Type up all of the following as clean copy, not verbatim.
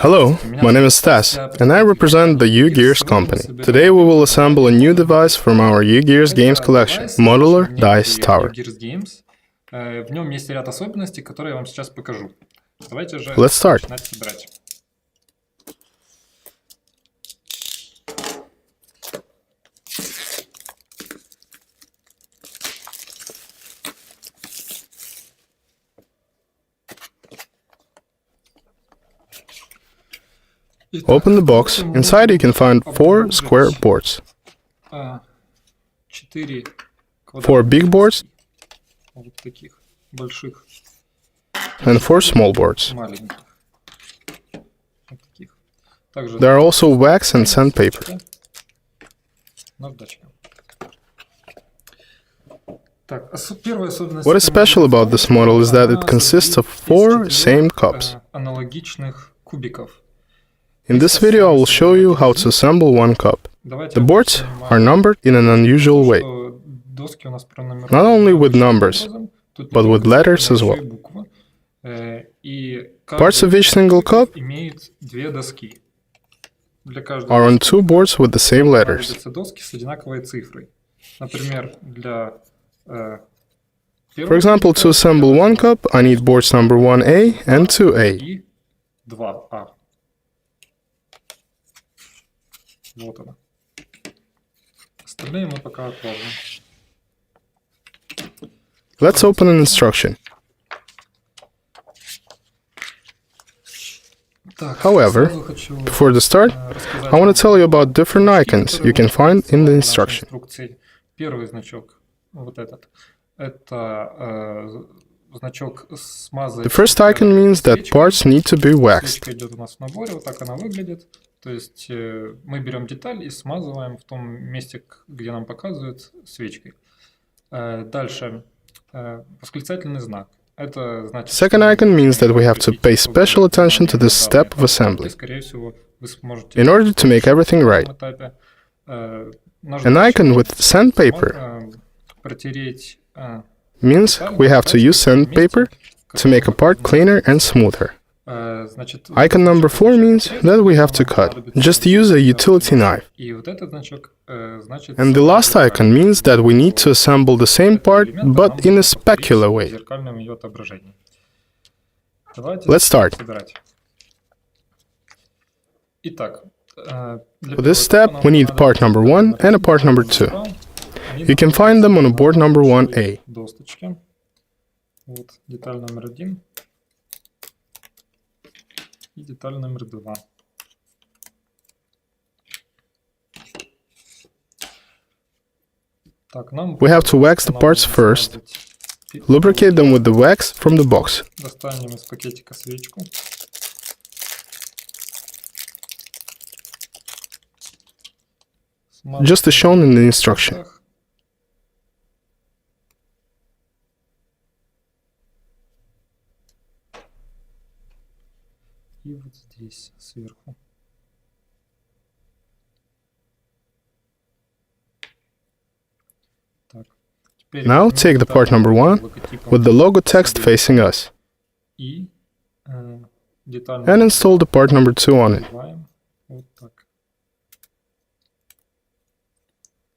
Hello, my name is Stas, and I represent the Ugears company. Today we will assemble a new device from our Ugears games collection, Modular Dice Tower. В нем есть ряд особенностей, которые я вам сейчас покажу. Давайте же Let's start. начинать собирать. Open the box. Inside you can find 4 square boards. 4 big boards and 4 small boards. There are also wax and sandpaper. What is special about this model is that it consists of 4 same cups. In this video I will show you how to assemble one cup. The boards are numbered in an unusual way. Not only with numbers, but with letters as well. Parts of each single cup are on 2 boards with the same letters. For example, to assemble one cup, I need boards number 1A and 2A. Вот она. Остальные мы пока отложим. Let's open an instruction. However, before the start, I want to tell you about different icons you can find in the instruction. Первый значок, вот этот, это значок смазать. The first icon means that parts need to be waxed. Свечка идет у нас в наборе, вот так она выглядит. То есть мы берем деталь и смазываем в том месте, где нам показывают, свечкой. Дальше восклицательный знак. Это значит, Second icon means that we have to pay special attention to this step of assembly in order to make everything right. An icon with sandpaper means we have to use sandpaper to make a part cleaner and smoother. Icon number 4 means that we have to cut. Just use a utility knife. And the last icon means that we need to assemble the same part, but in a specular way. Let's start. For this step, we need part number 1 and a part number 2. You can find them on a board number 1A. И деталь номер 2. We have to wax the parts first. Lubricate them with the wax from the box. Достанем из пакетика свечку. Just as shown in the instruction. И вот здесь сверху. Now take the part number 1 with the logo text facing us and install the part number 2 on it. Вот так.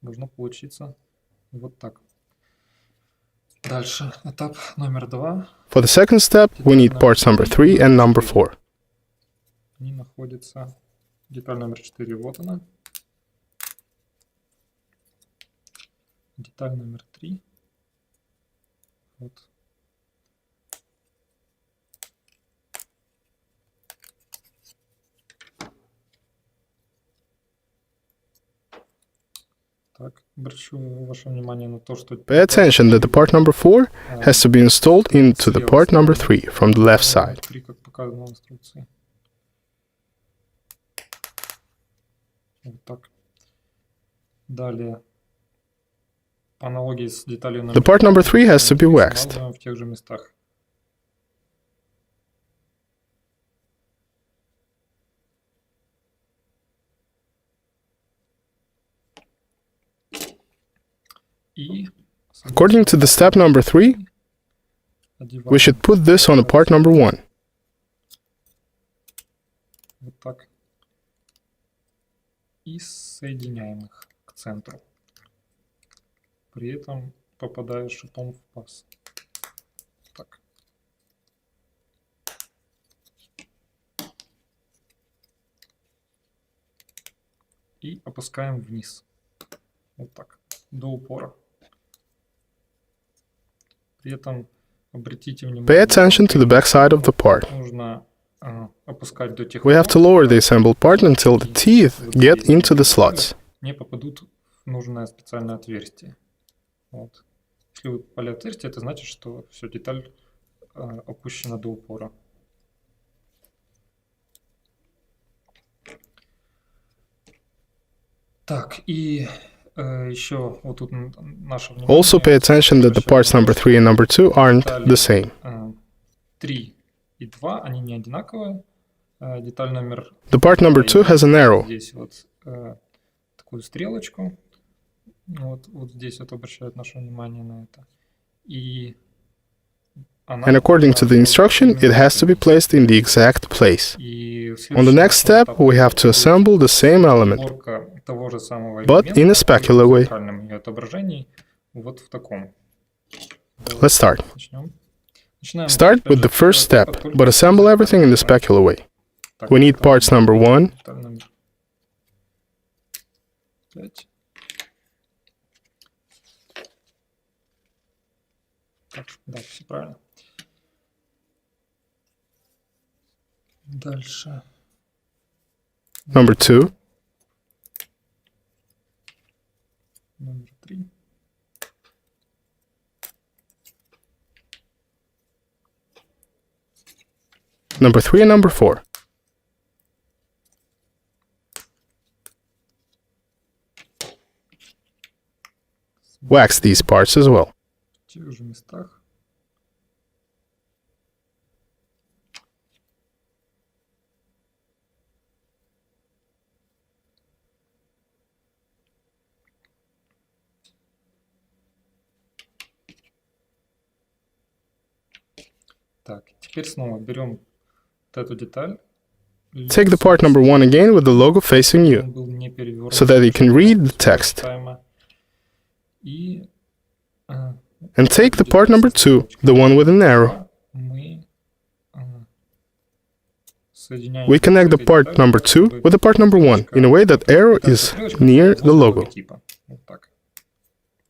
Должно получиться вот так. Дальше этап номер 2. For the second step, we need parts number 3 and number 4. Они находятся. Деталь номер 4, вот она. Деталь номер 3. Вот. Так, обращу ваше внимание на то, что... Pay attention that the part number 4 has to be installed into the part number 3 from the left side. Как показано в инструкции. Вот так. Далее. По аналогии с деталью номер 3. The part number 3 has to be waxed. В тех же местах. According to the step number 3, we should put this on a part number 1. Вот так. И соединяем их к центру. При этом попадая шипом в паз. Так. И опускаем вниз. Вот так. До упора. При этом обратите Pay внимание, attention to the back side of the part. нужно опускать до тех We have to lower the assembled part until the teeth get into the slots. Не попадут в нужное специальное отверстие. Вот. Если вы попали в отверстие, это значит, что все, деталь опущена до упора. Так, и еще вот тут наше внимание. Also pay attention that the parts number 3 and number 2 aren't the same. 3 и 2, они не одинаковые. Деталь номер... The part number 2 has an arrow. Здесь вот такую стрелочку. Вот здесь вот обращают наше внимание на это. И And according to the instruction, it has to be placed in the exact place. On the next step, we have to assemble the same element, but in a specular way. Let's start. Start with the first step, but assemble everything in the specular way. We need parts number 1, да, все правильно. Дальше. number 2, Номер 3. number 3 and number 4. Wax these parts as well. В тех же местах. Так, теперь снова берем вот эту деталь. Take the part number 1 again with the logo facing you, so that you can read the text. И And take the part number 2, the one with an arrow. мы соединяем We connect the part number 2 with the part number 1 in a way that arrow is near the logo, Вот так.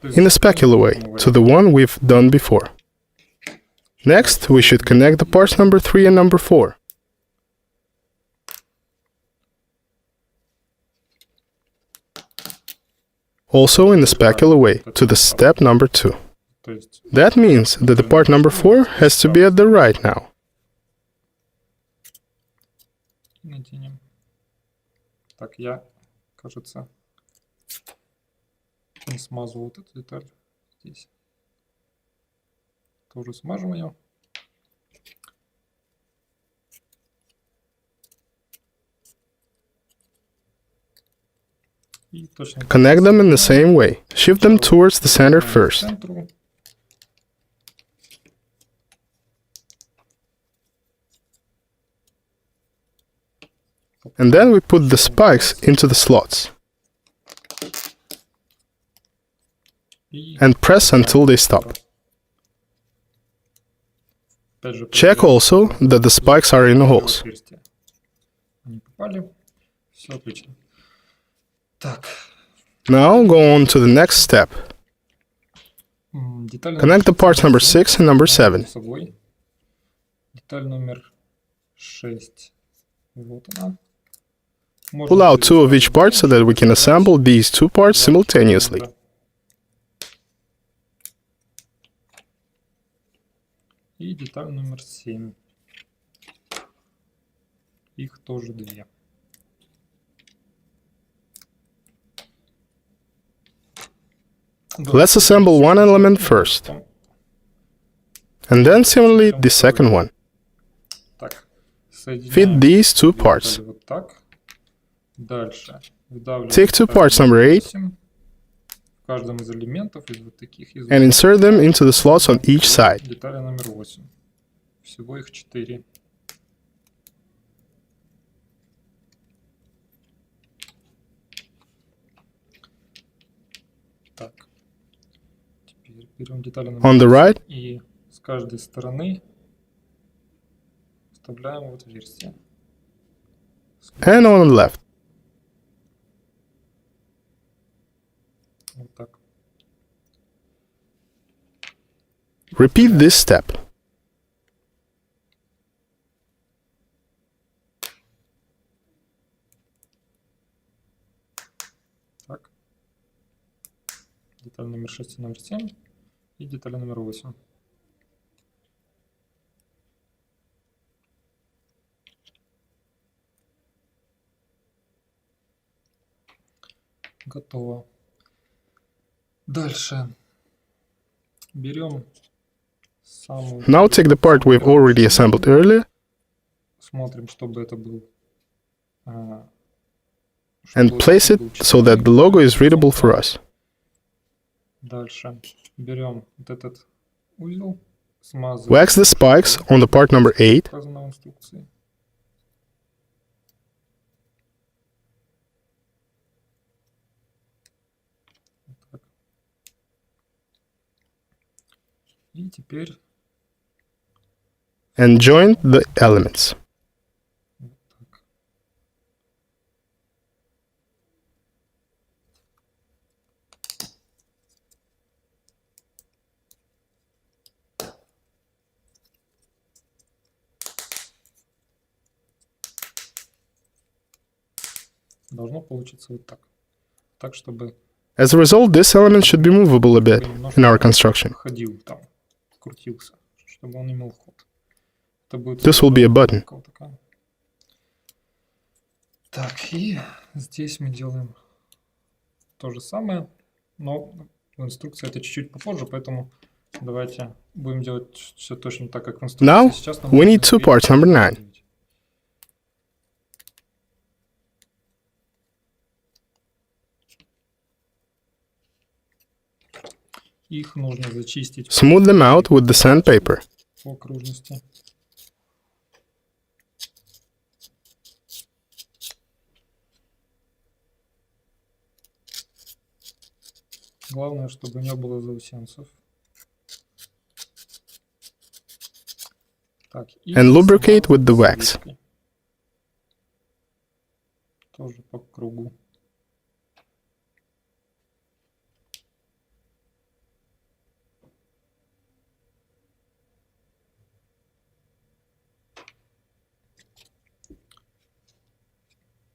in a specular way, to the one we've done before. Next, we should connect the parts number 3 and number 4. Also in the specular way, to the step number 2. То есть That means that the part number 4 has to be at the right now. натянем. Так, я, кажется, не смазывал вот эту деталь здесь. Тоже смажем ее. И точно Connect them in the same way. Shift them towards the center first. центру. And then we put the spikes into the slots И and press until they stop. опять же Check also that the spikes are in the holes. отверстие. Они попали. Все отлично. Так. Now go on to the next step. Деталь Connect the parts number 6 and number 7. с собой. Деталь номер 6. Вот она. Pull out 2 of each part so that we can assemble these 2 parts simultaneously. И деталь номер 7. Их тоже 2. Let's assemble one element first, and then similarly the second one. Так, Fit these 2 parts. вот так. Дальше. Вдавливаем Take 2 parts number 8 в каждом из элементов из вот таких из and insert them into the slots on each side. детали номер 8. Всего их 4. Берем детали On the номер right, 8 и с каждой стороны вставляем в отверстие. and on the left. Вот так. Repeat this step. Так. Деталь номер 6 и номер 7. И деталь номер 8. Готово. Дальше. Берем самую... Now take the part we've already assembled earlier Смотрим, чтобы это был... and place it so that the logo is readable for us. Дальше берем вот этот узел, смазываем. Wax the spikes on the part number 8 Указано в инструкции. Так. И теперь and join the elements. вот так. Должно получиться вот так. Так, чтобы As a result, this element should be movable a bit in our construction. ходил там, крутился, чтобы он имел ход. Это будет This will be a button. такая. Так, и здесь мы делаем то же самое, но в инструкции это чуть-чуть попозже, поэтому давайте будем делать все точно так, как в инструкции. Now, Сейчас нам we нужно need two наклеить parts number 9. Их нужно зачистить Smooth them out with the sandpaper. по окружности. Главное, чтобы не было заусенцев. Так, и And lubricate with the смазываем wax. свечкой. Тоже по кругу.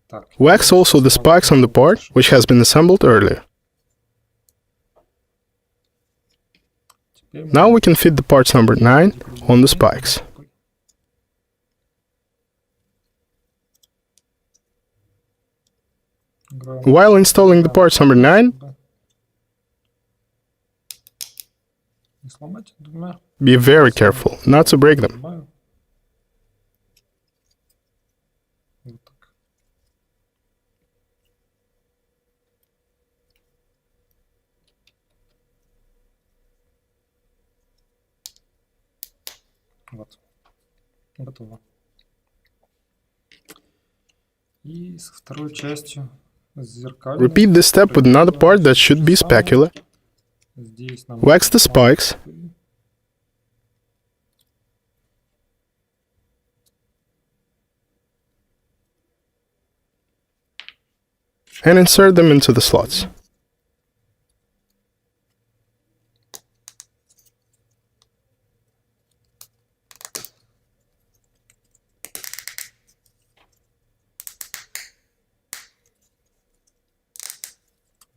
Так, Wax also the spikes on the part which has been assembled earlier. теперь Now we can fit the parts number 9 on the spikes. While installing the parts number 9, Не сломать двумя. be very careful not to break them. Снимаю. Вот так. Вот. Готово. И со второй частью зеркальной. Repeat this step with another part that should be specular. Здесь нам Wax the spikes. And insert them into the slots.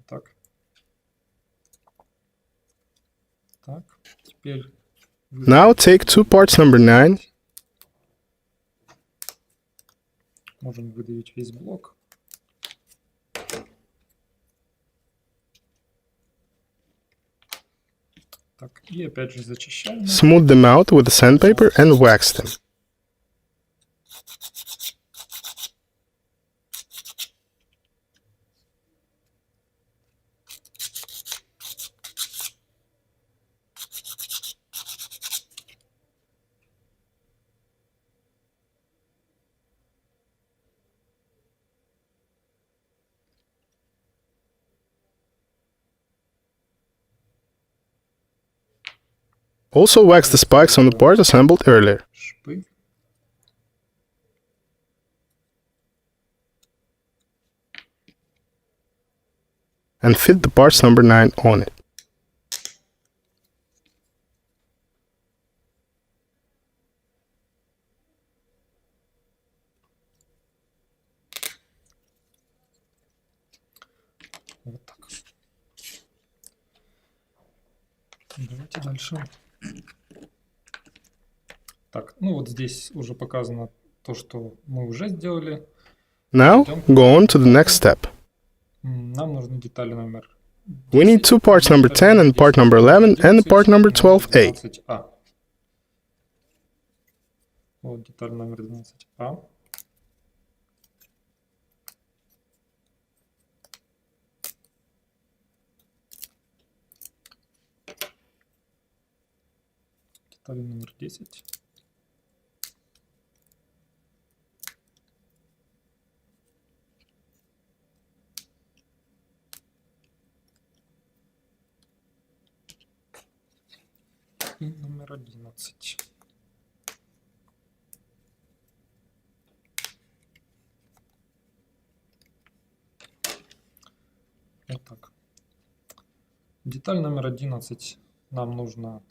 Так. Так. Теперь Now take two parts number 9 можем выдавить весь блок. Так, и опять же зачищаем. smooth them out with the sandpaper and wax them. Also wax the spikes on the part assembled earlier. Шипы. And fit the parts number 9 on it. Вот так. Давайте дальше. Так, ну вот здесь уже показано то, что мы уже сделали. Now, go on to the next step. Нам нужны детали номер We need two parts number 10 and part number 11 and the part number 12A. 12А. Вот деталь номер 12А. Деталь номер 10. И номер 11. Вот так. Деталь номер 11 нам нужно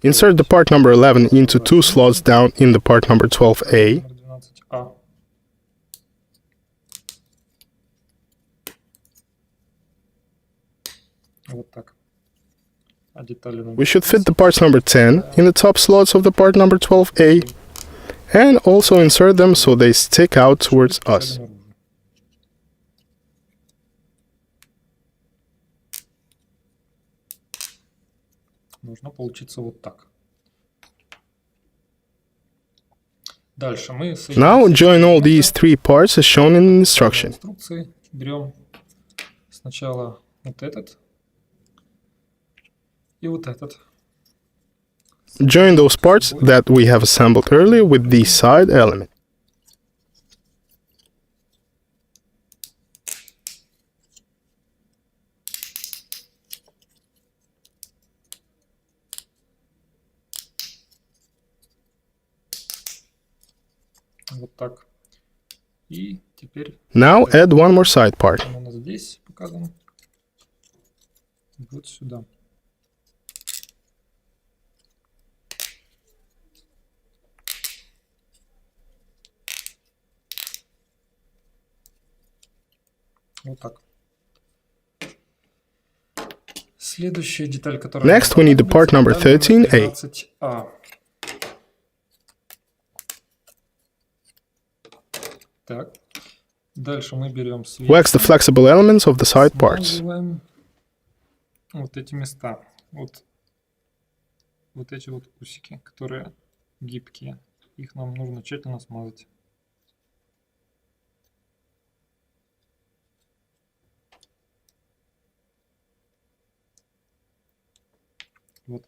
Insert the part number 11 into two slots down in the part number 12A. номер 12А. Вот так. А детали номер We should fit the parts number 10 in the top slots of the part number 12A and also insert them so they stick out towards us. наружу. Должно получиться вот так. Дальше мы Now join all these three parts as shown in the instruction. инструкции. Берем сначала вот этот и вот этот. Join those parts that we have assembled earlier with the side element. Вот так. И теперь Now add one more side part. он у нас здесь показан. Вот сюда. Вот так. Следующая деталь, которая... Next, we need the part number 13A. 13А. Так. Дальше мы берем Wax the flexible elements of the side parts. смазываем вот эти места. Вот эти вот усики, которые гибкие. Их нам нужно тщательно смазать. Вот.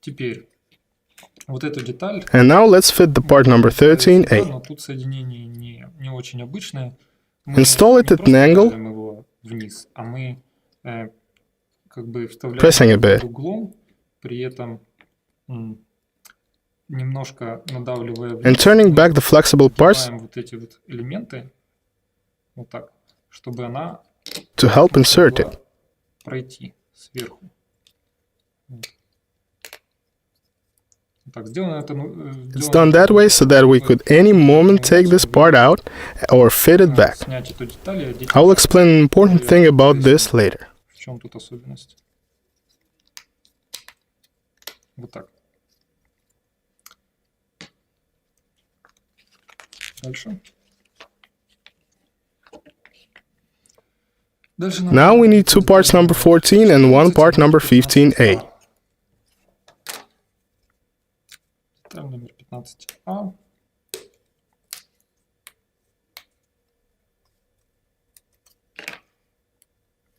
Теперь вот эту деталь. And now let's fit the part number 13A. Но тут соединение не очень обычное. Install it at an angle, его вниз, а мы как бы вставляем pressing a bit. под углом, при этом немножко надавливая вниз. And turning back the flexible parts Поднимаем вот эти вот элементы вот так, чтобы она to help insert it. могла пройти сверху. Вот. Так, сделано это, It's done that way so that we could any moment take this part out or fit it back. снять эту деталь и одеть. I will explain an important thing about this later. В чем тут особенность? Вот так. Дальше. Дальше нам Now we need two parts number 14 and one part number 15A. Деталь номер 15А.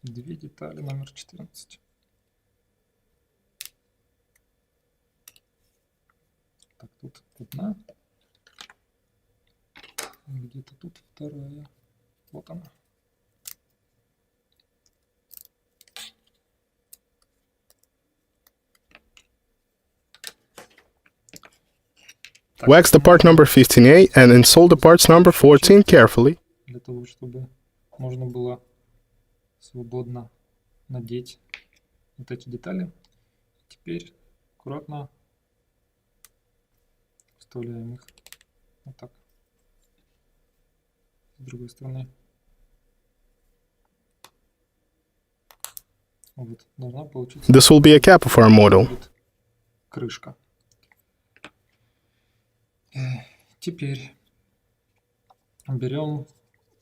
Две детали номер 14. Так, тут одна. Где-то тут вторая. Вот она. Wax the part number 15A and install the parts number 14 carefully. Для того, чтобы можно было свободно надеть вот эти детали. Теперь аккуратно вставляем их вот так. С другой стороны. Вот, должна получиться. This will be a cap of our model. Крышка. Теперь берем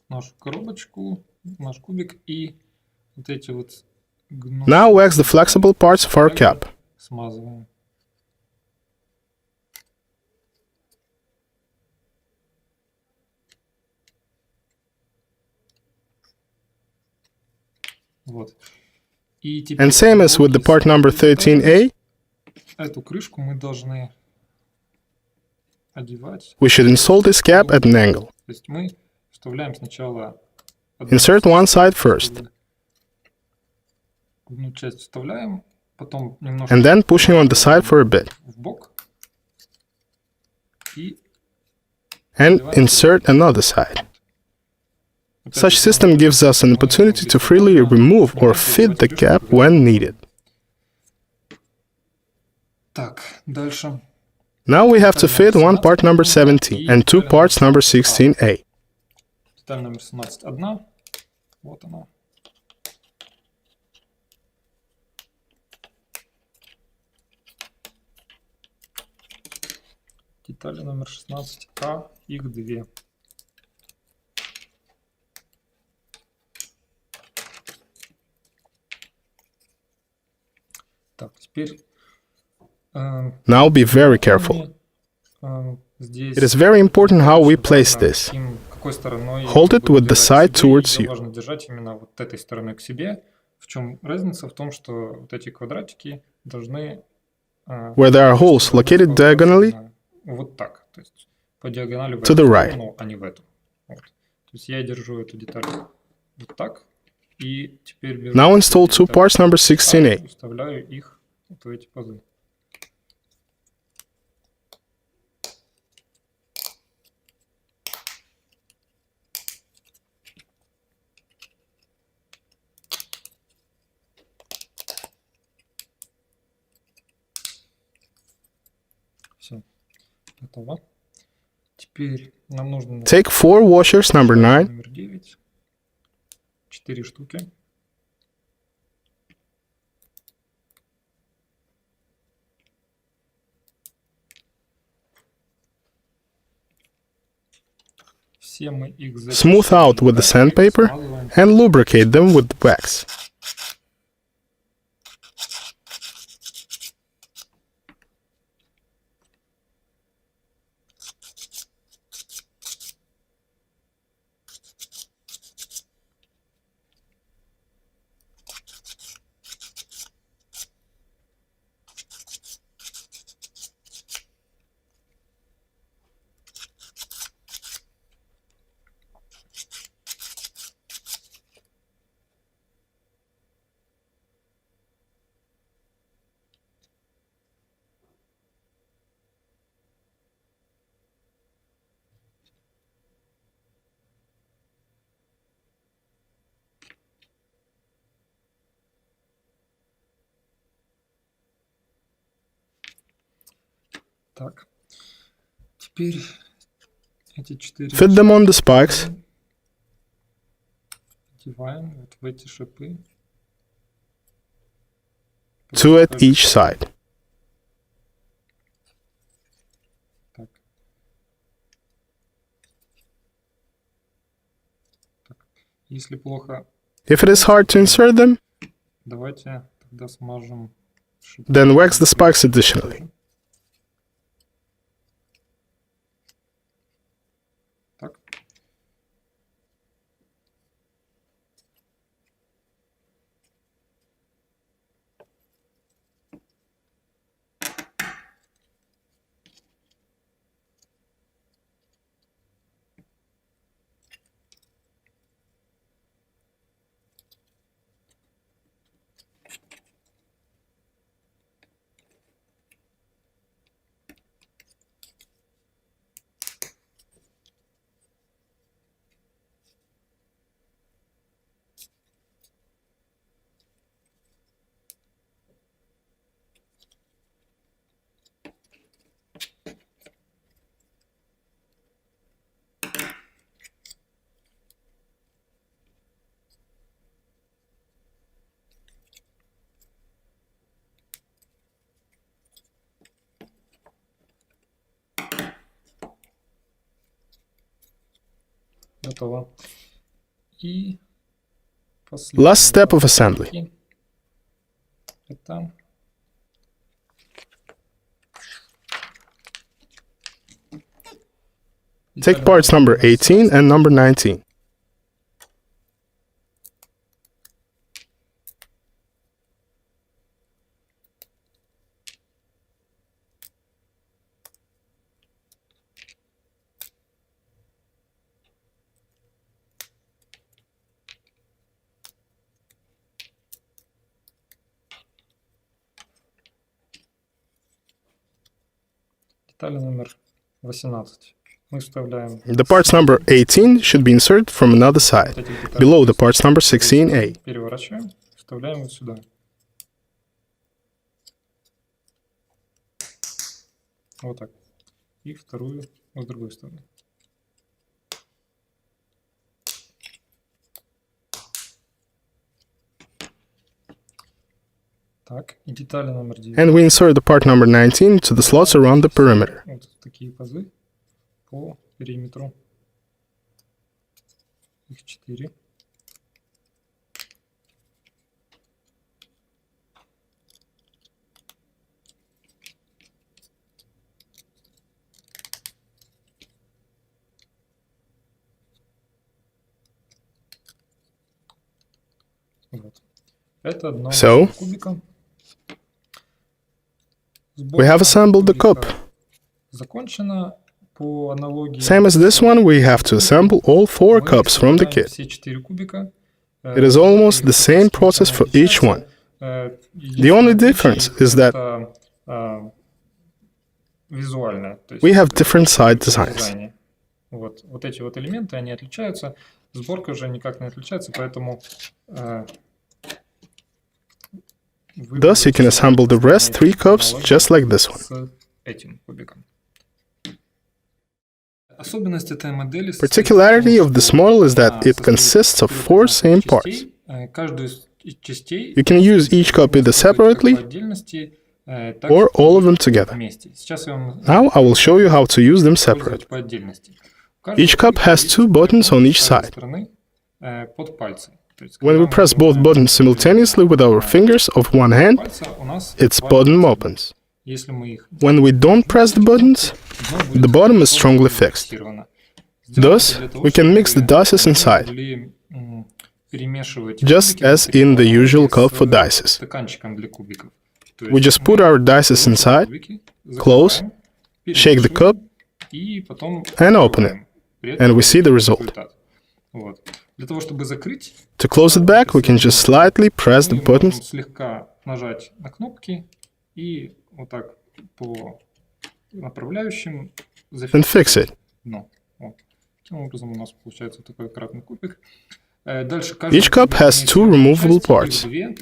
нашу коробочку, наш кубик и вот эти вот Now wax the flexible parts of our cap. Смазываем. Вот. И теперь And same as with the part number 13A, эту крышку мы должны одевать. we should install this cap at an angle. То есть мы вставляем сначала Insert one side first, одну часть вставляем, потом немножко and then pushing on the side for a bit, в бок и and insert another side. Such system gives us an opportunity to freely remove or fit the cap when needed. Так, дальше. Now we have to fit one part number 17 and two parts number 16A. Деталь номер 17 одна. Вот она. Детали номер 16А, их две. Так, теперь Now be very careful. здесь It is very important how we place this. какой стороной Hold it with the side towards you. Важно держать именно вот этой стороной к себе. В чем разница? В том, что вот эти квадратики должны Where there are holes located diagonally вот так, то есть по диагонали в to эту the right. сторону, а не в эту. Вот. То есть я держу эту деталь вот так, и теперь беру Now install эти two детали parts number так, 16A. и вставляю их вот в эти пазы. Все, готово. Теперь нам нужно Take four washers number 9 номер 9. 4 штуки. Все мы их Smooth out with the sandpaper смазываем. and lubricate them with wax. Так. Теперь эти 4 Fit them on the spikes. одеваем вот в эти шипы. Two at each side. Так. Так. Если плохо, If it is hard to insert them, давайте тогда смажем шипы. then wax the spikes additionally. Так. Готово. И Last step of assembly. Это Take parts number 18 and number 19. деталь номер 18. Мы вставляем The parts number 18 should be inserted from another side, below the parts number 16A. переворачиваем, вставляем вот сюда. Вот так. И вторую с другой стороны. Так, и детали номер 9. And we insert the part number 19 to the slots around the perimeter. Вот такие пазы по периметру. Их 4. Вот. Это дно кубика. We have assembled the cup. Закончено. По аналогии. Same as this one, we have to assemble all 4 cups from the kit. Все 4 кубика. It is almost the same process for each one. The only difference is that визуально. То есть we have different side designs. Вот эти вот элементы, они отличаются. Сборка уже никак не отличается, поэтому Thus, you can assemble the rest 3 cups just like this one. с этим кубиком. Особенность этой модели Particularity of this model is that it consists of 4 same parts. Каждую из частей You can use each cup either separately по отдельности, or all of them together. вместе. Сейчас я вам Now I will show you how to use them separately. использовать по отдельности. Each cup has 2 buttons on each side. Стороны, под пальцы. То есть, When we когда press мы both buttons simultaneously with our fingers of one hand, пальца, у нас its два button пальца. opens. Если мы их When we don't press the buttons, дно будет the bottom is strongly fixed. фиксировано. Thus, Для того, we can чтобы mix the dices мы inside, могли, перемешивать just кубики as in the usual с cup for dices. стаканчиком для кубиков. То We есть just put our dices inside, кубики, close, закрываем, shake the cup, и потом and open it. При этом And we see the result. результат. Вот. Для того, чтобы закрыть, To close it back, we can just slightly press the мы можем buttons слегка нажать на кнопки и вот так по направляющим and fix it. дно. Вот. Таким образом у нас получается такой кратный кубик. Дальше каждый Each cup кубик has имеет 2 removable части, их parts. две.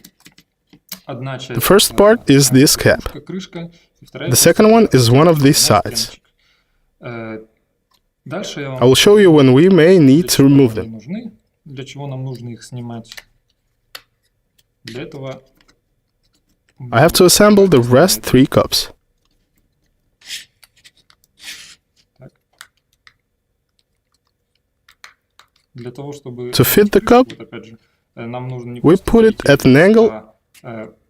Одна часть, The first part is this cap. крышка, и вторая The часть second one это is one of these наш sides. клеммчик. Дальше я вам I will show you when we may need для to чего remove они them. нужны, для чего нам нужно их снимать. Для этого I have to assemble the rest 3 cups. Так. Для того, чтобы To fit the cup, вот опять же, нам нужно не we просто put it at an angle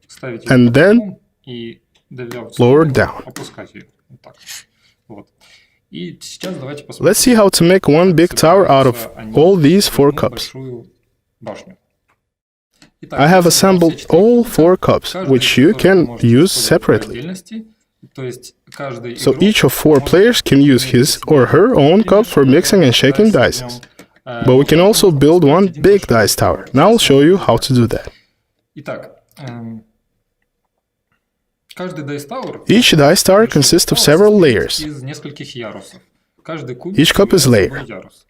ставить and then и давя в lower сторону, down. опускать ее. Вот так. Вот. И сейчас давайте посмотрим. Let's see how to make one big tower out of all these 4 cups. Большую башню. Итак, I have все assembled 4 all кубика. 4 cups, Каждый which you тоже can может use использовать по separately. отдельности. То есть каждый So игрок each of 4 может players can use his or her own cup for mixing and shaking dices. But we can also build one big dice tower. Now I'll show you how to do that. Итак, каждый Dice Tower Each dice tower consists of several layers. из нескольких ярусов. Каждый кубик Each cup is является layer. собой ярус.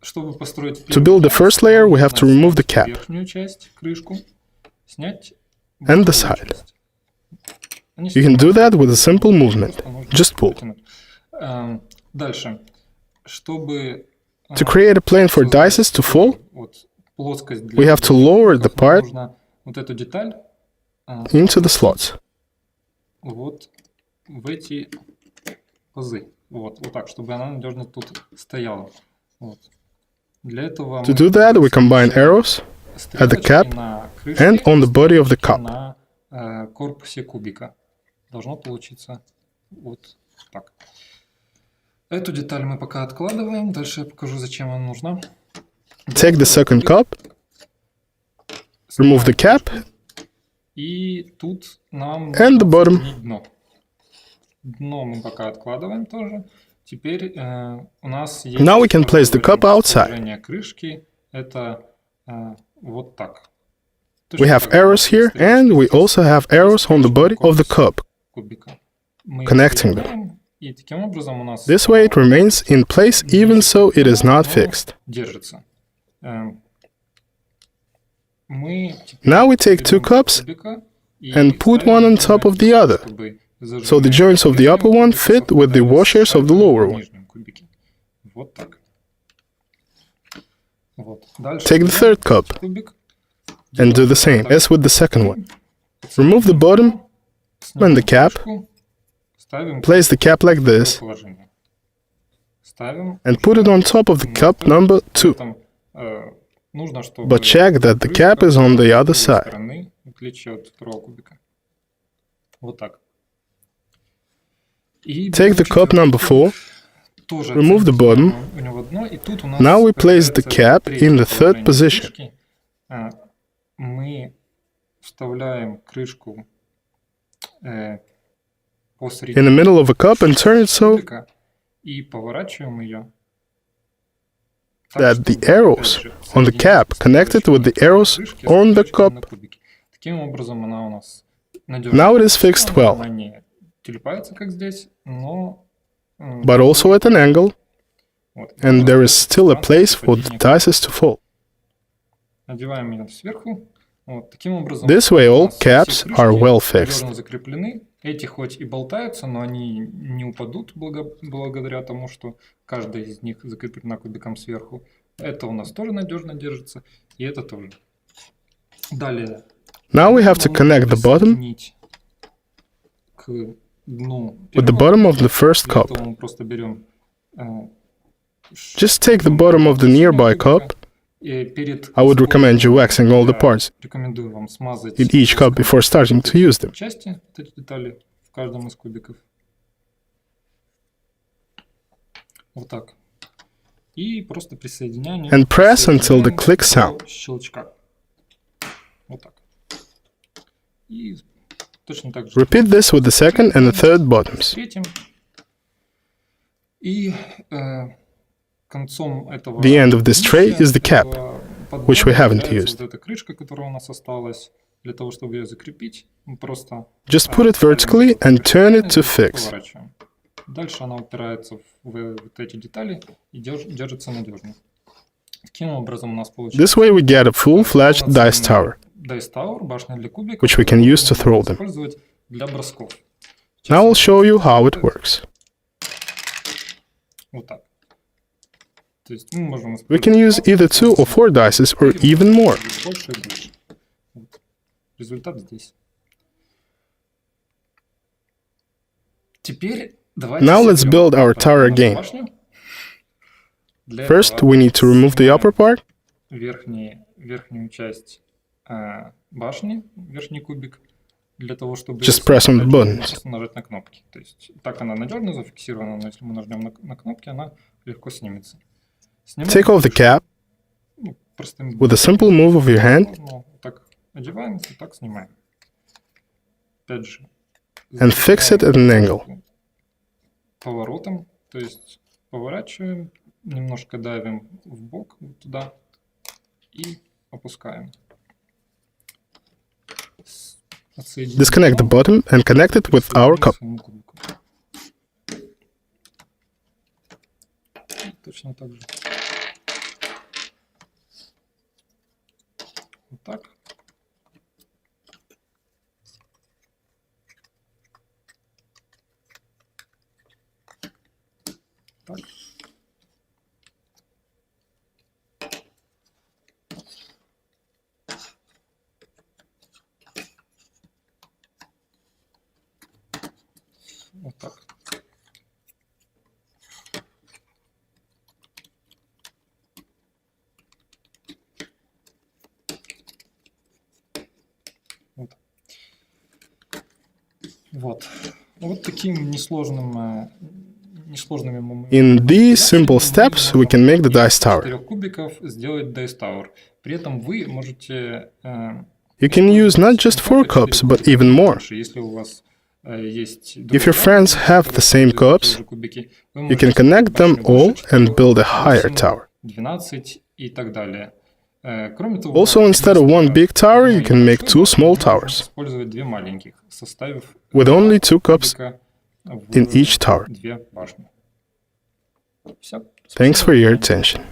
Чтобы построить To build the first layer, we have to remove the cap верхнюю часть, крышку, снять and the боковую side. часть. Они You can do that снимаются, with a simple movement. просто нужно Just pull. потянуть. Дальше, чтобы To create a plane for dices to fall, вот плоскость для we have to lower the кубиков, part нужно вот эту деталь into the slots. вот в эти пазы. Вот так, чтобы она надежно тут стояла. Вот. Для этого To do that, we combine arrows at the cap and on the body of the cup. На корпусе кубика. Должно получиться вот так. Эту деталь мы пока откладываем. Дальше я покажу, зачем она нужна. Take the second cup, remove the cap, и тут нам and the bottom. Дно. Дно мы пока откладываем тоже. Теперь у нас есть Now we can place the cup outside. положение крышки. Это вот так. We have arrows here, and we also have arrows on the body of the cup, connecting them. И таким образом у нас This way it remains in place even so it is not fixed. держится. Now we take two cups and put one on top of the other, so the joints of the upper one fit with the washers of the lower one. Вот так. Take the third cup and do the same as with the second one. Remove the bottom and the cap, place the cap like this, and put it on top of the cup number 2. But check that the cap is on the other side. Take the cup number 4, remove the bottom. Now we place the cap in the third position. Мы вставляем крышку In the middle of a cup and turn it so и поворачиваем ее that the arrows on the cap connected with the arrows on the cup. Таким образом она у нас Now it is fixed well, она не телепается, как здесь, но but also at an angle, and there is still a place for the dice to fall. Надеваем ее сверху. Вот, таким образом, This way all caps are well fixed. надежно закреплены. Эти хоть и болтаются, но они не упадут благодаря тому, что каждая из них закреплена кубиком сверху. Это у нас тоже надежно держится, и это тоже. Далее. Now we have to connect the bottom к дну with the bottom of the first Для cup. этого мы просто берем Just take the bottom of the nearby cup. перед I would recommend you waxing all the parts рекомендую вам смазать in each cup before starting to use them. части, вот эти детали в каждом из кубиков. Вот так. И просто присоединяем. And press until the click sound. До щелчка. Вот так. И точно так же. Repeat this with the second and the third bottoms. Третьим. И концом этого The end of this tray is the cap, which we haven't used. Вот эта крышка, которая у нас осталась, для того, чтобы ее закрепить, мы просто Just put it vertically and turn it to fix. поворачиваем. Дальше она упирается в вот эти детали и держится надежно. Таким образом у нас получается This way we get a full-fledged dice tower, Dice Tower, башня для кубиков, which we can use to throw them. использовать для бросков. Now I'll show you how it works. Вот так. То есть мы можем We can use either 2 or 4 dices or even more. больше и больше. Вот. Результат здесь. Теперь давайте Now let's соберем build our tower again. башню. Для First, этого we need to remove the upper part. верхнюю часть башни, верхний кубик, для того, чтобы Just press on the buttons. просто нажать на кнопки. То есть так она надежно зафиксирована, но если мы нажмем на кнопки, она легко снимется. Take off the cap Простым with a simple move of your hand ну, так одеваем и так снимаем. Опять же. and fix it at an angle. Поворотом, то есть поворачиваем, немножко давим в бок вот туда и опускаем. Disconnect the bottom and connect it with our cup. Точно так же. Вот так. Так. Вот так. Вот. Вот таким несложными In these simple steps, we can make the dice tower. 4 кубиков сделать Dice Tower. При этом вы можете You can use not just 4 cups, but even more. Если у вас есть If your friends have the same cups, you can connect them all and build a higher tower. 12 и так далее. Кроме того, Also, instead of one big tower, you can make 2 small towers, использовать 2 маленьких, составив with only 2 cups кубика в in each tower. 2 башни. Всё. Thanks for your attention.